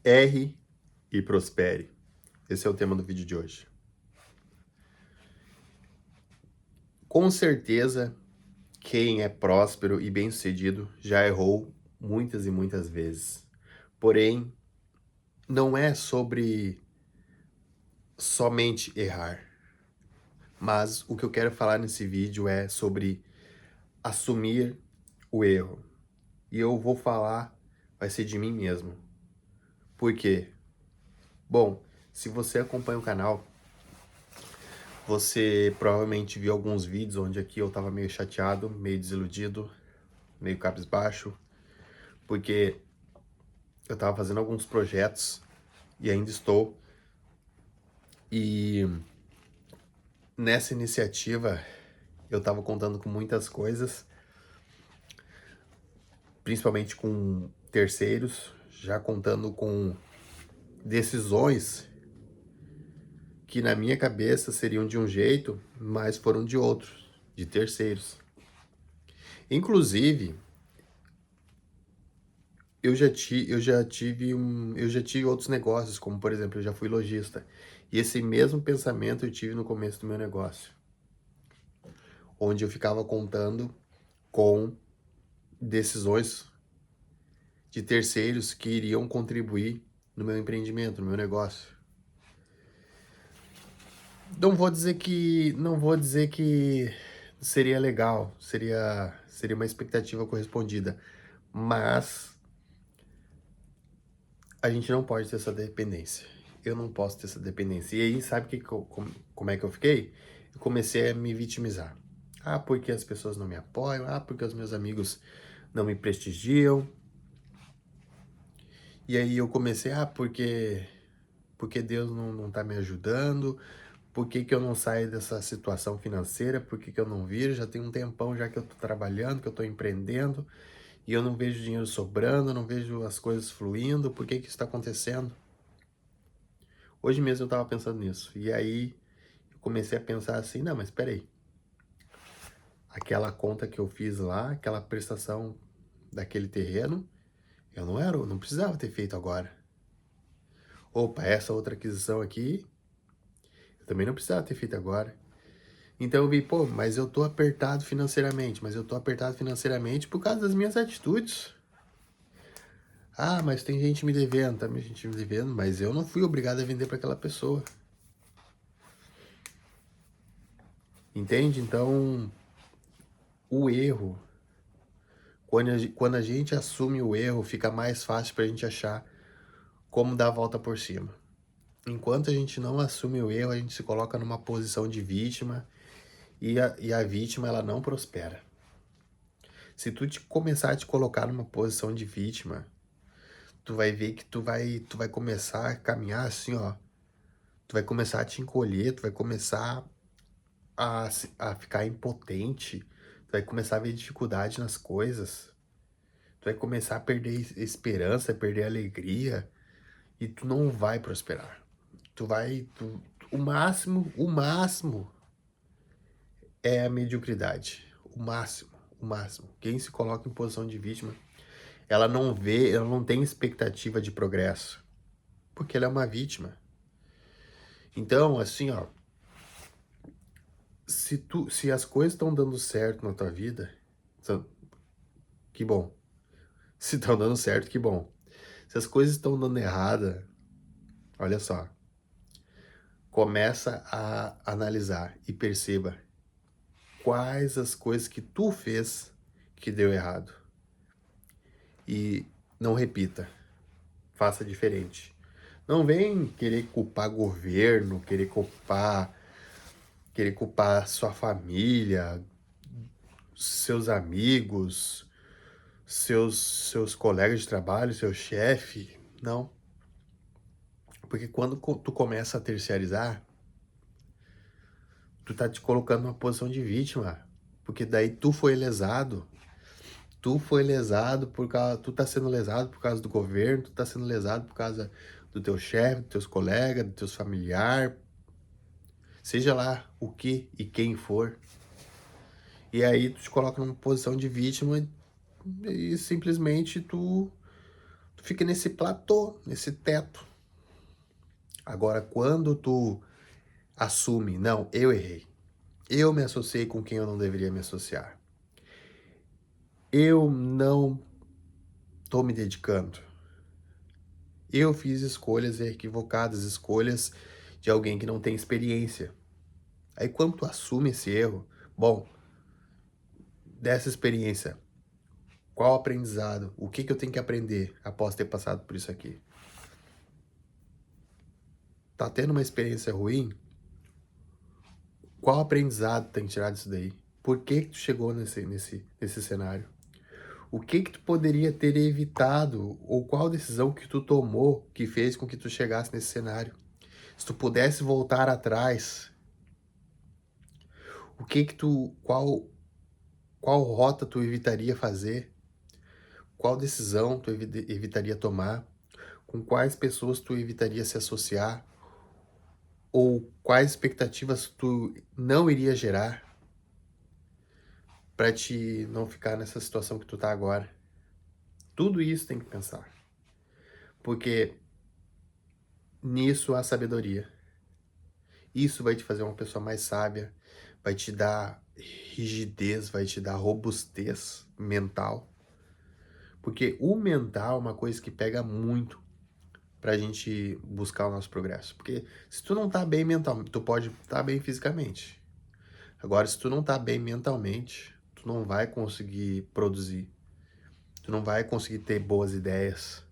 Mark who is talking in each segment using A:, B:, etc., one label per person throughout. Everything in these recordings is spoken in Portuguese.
A: Erre e prospere. Esse é o tema do vídeo de hoje. Com certeza, quem é próspero e bem-sucedido já errou muitas e muitas vezes. Porém, não é sobre somente errar. Mas o que eu quero falar nesse vídeo é sobre assumir o erro. E eu vou falar, vai ser de mim mesmo. Por quê? Bom, se você acompanha o canal, você provavelmente viu alguns vídeos onde aqui eu tava meio chateado, meio desiludido, meio cabisbaixo, porque eu tava fazendo alguns projetos e ainda estou. E nessa iniciativa eu tava contando com muitas coisas, principalmente com terceiros, já contando com decisões que na minha cabeça seriam de um jeito, mas foram de outros, de terceiros. Inclusive, eu já tive outros negócios, como por exemplo, eu já fui lojista. E esse mesmo pensamento eu tive no começo do meu negócio, onde eu ficava contando com decisões de terceiros que iriam contribuir no meu empreendimento, no meu negócio. Não vou dizer que seria legal, seria uma expectativa correspondida, mas a gente não pode ter essa dependência. Eu não posso ter essa dependência. E aí, sabe como é que eu fiquei? Eu comecei a me vitimizar. Ah, porque as pessoas não me apoiam. Ah, porque os meus amigos não me prestigiam. E aí eu comecei, porque Deus não tá me ajudando. Por que que eu não saio dessa situação financeira? Por que que eu não viro? Já tem um tempão já que eu tô trabalhando, que eu tô empreendendo. E eu não vejo dinheiro sobrando, não vejo as coisas fluindo. Por que que isso está acontecendo? Hoje mesmo eu tava pensando nisso. E aí eu comecei a pensar assim, não, mas espera aí. Aquela conta que eu fiz lá, aquela prestação daquele terreno, eu não precisava ter feito agora. Opa, essa outra aquisição aqui, eu também não precisava ter feito agora. Então eu vi, pô, mas eu tô apertado financeiramente, mas eu tô apertado financeiramente por causa das minhas atitudes. Ah, mas tem gente me devendo, tá gente me devendo, mas eu não fui obrigado a vender para aquela pessoa. Entende? Então, o erro, quando a gente assume o erro, fica mais fácil pra gente achar como dar a volta por cima. Enquanto a gente não assume o erro, a gente se coloca numa posição de vítima e a vítima ela não prospera. Se tu começar a te colocar numa posição de vítima, tu vai ver que tu vai começar a caminhar assim, ó. Tu vai começar a te encolher, tu vai começar a ficar impotente, tu vai começar a ver dificuldade nas coisas, tu vai começar a perder esperança, perder alegria e tu não vai prosperar. O máximo é a mediocridade. O máximo, o máximo. Quem se coloca em posição de vítima, ela não tem expectativa de progresso, porque ela é uma vítima. Então, assim, ó, se as coisas estão dando certo na tua vida, que bom. Se estão dando certo, que bom. Se as coisas estão dando errada, olha só, começa a analisar e perceba quais as coisas que tu fez que deu errado. E não repita, faça diferente. Não vem querer culpar governo, querer culpar sua família, seus amigos, seus colegas de trabalho, seu chefe. Não. Porque quando tu começa a terceirizar, tu tá te colocando numa posição de vítima. Porque daí tu foi lesado. Tu foi lesado por causa. Tu tá sendo lesado por causa do governo, tu tá sendo lesado por causa do teu chefe, dos teus colegas, dos teus familiares, seja lá o que e quem for. E aí tu te coloca numa posição de vítima e simplesmente tu Tu fica nesse platô, nesse teto. Agora, quando tu assume, não, eu errei. Eu me associei com quem eu não deveria me associar. Eu não tô me dedicando. Eu fiz escolhas equivocadas, escolhas de alguém que não tem experiência. Aí quando tu assume esse erro, bom, dessa experiência, qual aprendizado? O que eu tenho que aprender após ter passado por isso aqui? Tá tendo uma experiência ruim? Qual aprendizado tem que tirar disso daí? Por que tu chegou nesse cenário? O que tu poderia ter evitado? Ou qual decisão que tu tomou que fez com que tu chegasse nesse cenário? Se tu pudesse voltar atrás, o que tu, qual rota tu evitaria fazer? Qual decisão tu evitaria tomar? Com quais pessoas tu evitaria se associar? Ou quais expectativas tu não iria gerar para te não ficar nessa situação que tu tá agora? Tudo isso tem que pensar, porque nisso há sabedoria. Isso vai te fazer uma pessoa mais sábia, vai te dar rigidez, vai te dar robustez mental. Porque o mental é uma coisa que pega muito pra gente buscar o nosso progresso. Porque se tu não tá bem mentalmente, tu pode estar bem fisicamente. Agora, se tu não tá bem mentalmente, tu não vai conseguir produzir. Tu não vai conseguir ter boas ideias.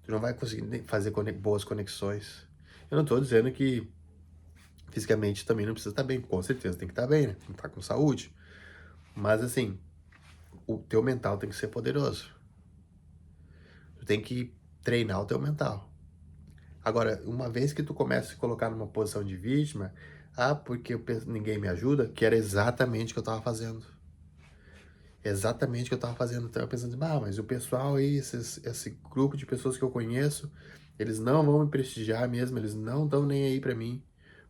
A: Tu não vai conseguir fazer boas conexões. Eu não tô dizendo que fisicamente também não precisa estar bem. Com certeza tem que estar bem, né? Tem que estar com saúde. Mas assim, o teu mental tem que ser poderoso. Tu tem que treinar o teu mental. Agora, uma vez que tu começa a se colocar numa posição de vítima, porque ninguém me ajuda, que era exatamente o que eu tava fazendo. Exatamente o que eu tava fazendo. Então eu pensando, mas o pessoal aí, esse grupo de pessoas que eu conheço, eles não vão me prestigiar mesmo, eles não estão nem aí pra mim.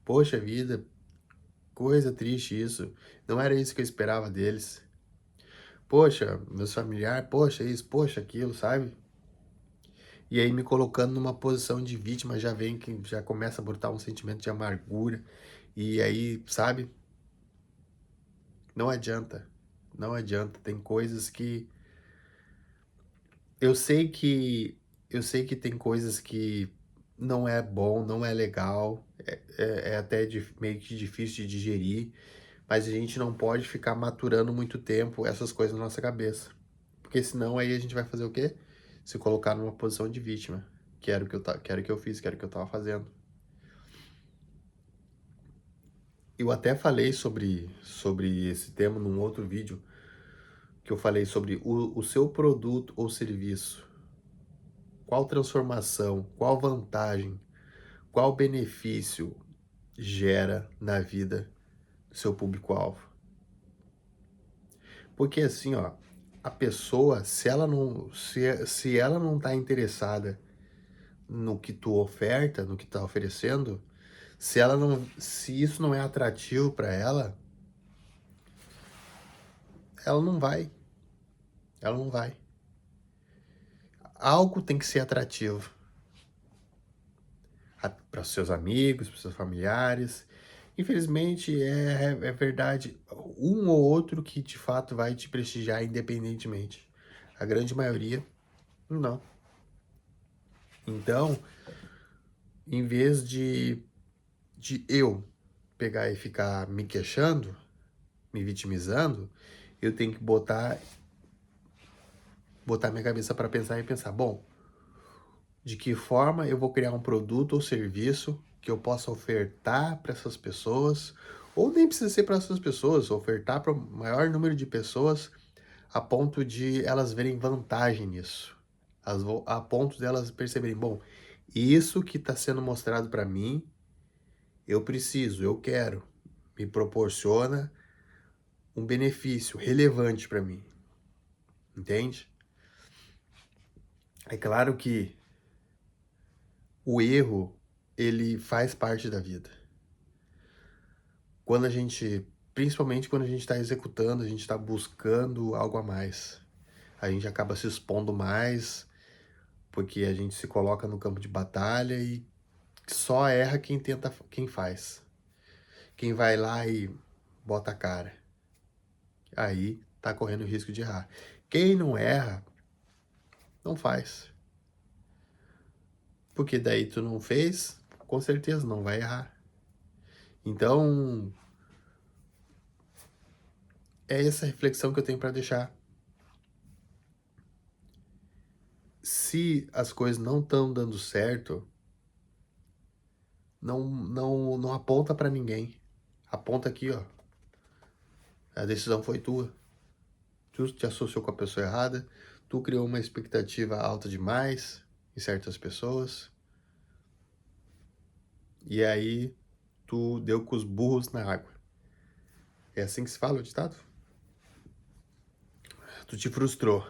A: Poxa vida, coisa triste isso. Não era isso que eu esperava deles. Poxa, meus familiares, poxa isso, poxa aquilo, sabe? E aí me colocando numa posição de vítima, já vem que já começa a botar um sentimento de amargura. E aí, sabe? Não adianta. Não adianta. Tem coisas que eu sei que eu sei que tem coisas que não é bom, não é legal, é até meio que difícil de digerir, mas a gente não pode ficar maturando muito tempo essas coisas na nossa cabeça. Porque senão aí a gente vai fazer o quê? Se colocar numa posição de vítima. Que era o que que era o que eu fiz, que era o que eu tava fazendo. Eu até falei sobre esse tema num outro vídeo, que eu falei sobre o seu produto ou serviço. Qual transformação, qual vantagem, qual benefício gera na vida do seu público-alvo? Porque assim, ó, a pessoa, se ela não tá interessada no que tu oferta, no que tá oferecendo, se isso não é atrativo para ela não vai, ela não vai. Algo tem que ser atrativo para os seus amigos, para os seus familiares. Infelizmente, é verdade, um ou outro que de fato vai te prestigiar independentemente. A grande maioria, não. Então, em vez de eu pegar e ficar me queixando, me vitimizando, eu tenho que botar minha cabeça para pensar e pensar, bom, de que forma eu vou criar um produto ou serviço que eu possa ofertar para essas pessoas, ou nem precisa ser para essas pessoas, ofertar para o maior número de pessoas a ponto de elas verem vantagem nisso, a ponto de elas perceberem, bom, isso que está sendo mostrado para mim, eu preciso, eu quero, me proporciona um benefício relevante para mim, entende? É claro que o erro, ele faz parte da vida. Quando a gente, principalmente quando a gente está executando, a gente está buscando algo a mais. A gente acaba se expondo mais porque a gente se coloca no campo de batalha e só erra quem faz. Quem vai lá e bota a cara. Aí tá correndo o risco de errar. Quem não erra, não faz. Porque daí tu não fez, com certeza não vai errar. Então, é essa reflexão que eu tenho para deixar. Se as coisas não estão dando certo, não aponta para ninguém. Aponta aqui, ó. A decisão foi tua. Tu te associou com a pessoa errada. Tu criou uma expectativa alta demais em certas pessoas. E aí, tu deu com os burros na água. É assim que se fala o ditado? Tu te frustrou.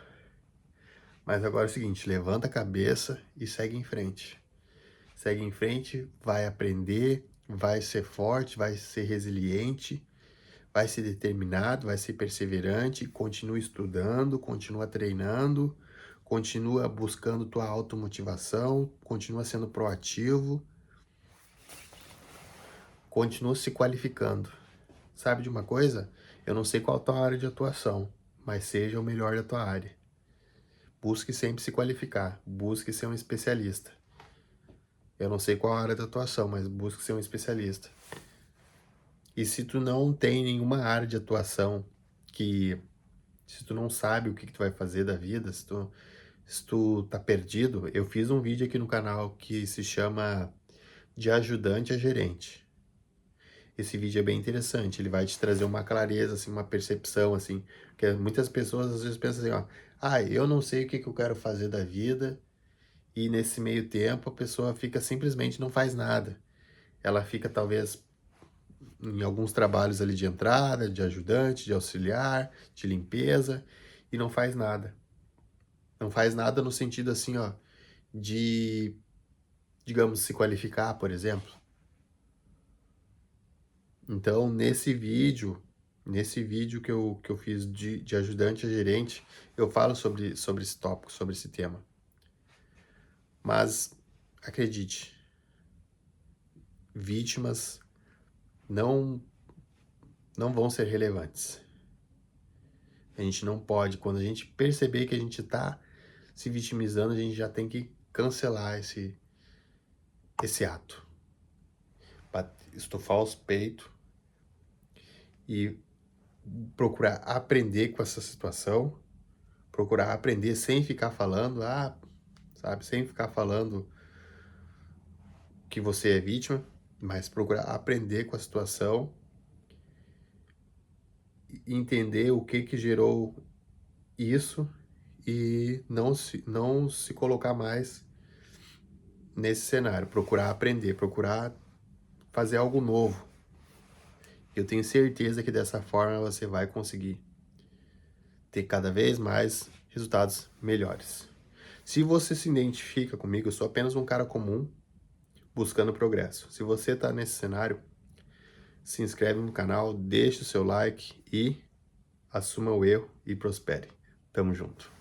A: Mas agora é o seguinte, levanta a cabeça e segue em frente. Segue em frente, vai aprender, vai ser forte, vai ser resiliente, vai ser determinado, vai ser perseverante, continua estudando, continua treinando, continua buscando tua automotivação, continua sendo proativo, continua se qualificando. Sabe de uma coisa? Eu não sei qual a tua área de atuação, mas seja o melhor da tua área. Busque sempre se qualificar, busque ser um especialista. Eu não sei qual a área da atuação, mas busque ser um especialista. E se tu não tem nenhuma área de atuação se tu não sabe o que tu vai fazer da vida, se tu tá perdido, eu fiz um vídeo aqui no canal que se chama De Ajudante a Gerente. Esse vídeo é bem interessante, ele vai te trazer uma clareza, assim, uma percepção, assim, porque muitas pessoas às vezes pensam assim, ó, eu não sei o que eu quero fazer da vida, e nesse meio tempo a pessoa fica simplesmente não faz nada. Ela fica talvez em alguns trabalhos ali de entrada, de ajudante, de auxiliar, de limpeza, e não faz nada. Não faz nada no sentido assim, ó, de, digamos, se qualificar, por exemplo. Então, nesse vídeo que eu fiz de ajudante a gerente, eu falo sobre esse tópico, sobre esse tema. Mas, acredite, vítimas não, não vão ser relevantes. A gente não pode, quando a gente perceber que a gente está se vitimizando, a gente já tem que cancelar esse ato. Estufar os peitos e procurar aprender com essa situação, procurar aprender sem ficar falando, sabe, sem ficar falando que você é vítima, mas procurar aprender com a situação, entender o que gerou isso e não se colocar mais nesse cenário, procurar aprender, procurar fazer algo novo. Eu tenho certeza que dessa forma você vai conseguir ter cada vez mais resultados melhores. Se você se identifica comigo, eu sou apenas um cara comum buscando progresso. Se você está nesse cenário, se inscreve no canal, deixa o seu like e assuma o erro e prospere. Tamo junto.